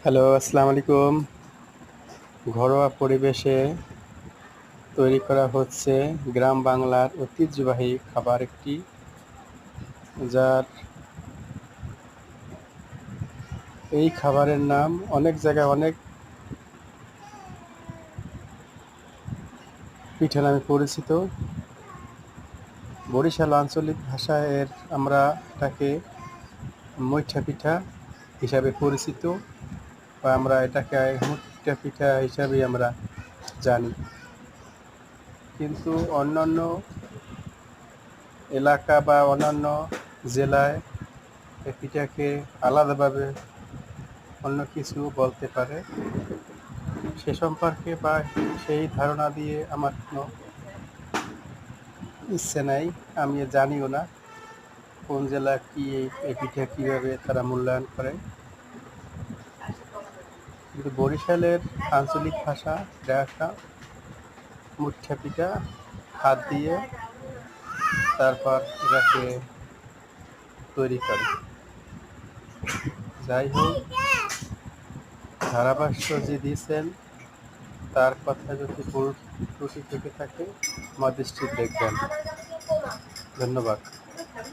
Hello, আসসালামু আলাইকুম। ঘরোয়া পরিবেশে তৈরি করা হচ্ছে গ্রাম বাংলার ঐতিহ্যবাহী খাবার একটি, যার এই খাবারের নাম অনেক জায়গায় অনেক পিঠা নামে পরিচিত। বরিশাল আঞ্চলিক ভাষায় আমরা এটাকে মৈঠা পিঠা হিসাবে পরিচিত, বা আমরা এটাকে মুঠা পিঠা হিসাবেই আমরা জানি। কিন্তু অন্যান্য এলাকা বা অন্যান্য জেলায় এই পিঠাকে আলাদাভাবে অন্য কিছু বলতে পারে। সে সম্পর্কে বা সেই ধারণা দিয়ে আমার কোনো ইচ্ছে নাই, আমি জানিও না কোন জেলা কি এই পিঠা কীভাবে তারা মূল্যায়ন করে। কিন্তু বরিশালের আঞ্চলিক ভাষা এটা একটা মুঠা পিঠা, হাত দিয়ে তারপর এটাকে তৈরি করে। যাই হোক, ধারাভাষ্য যে দিয়েছেন তার কথা যদি ভুল ত্রুটি থেকে থাকে আমার দৃষ্টি দেখবেন। ধন্যবাদ।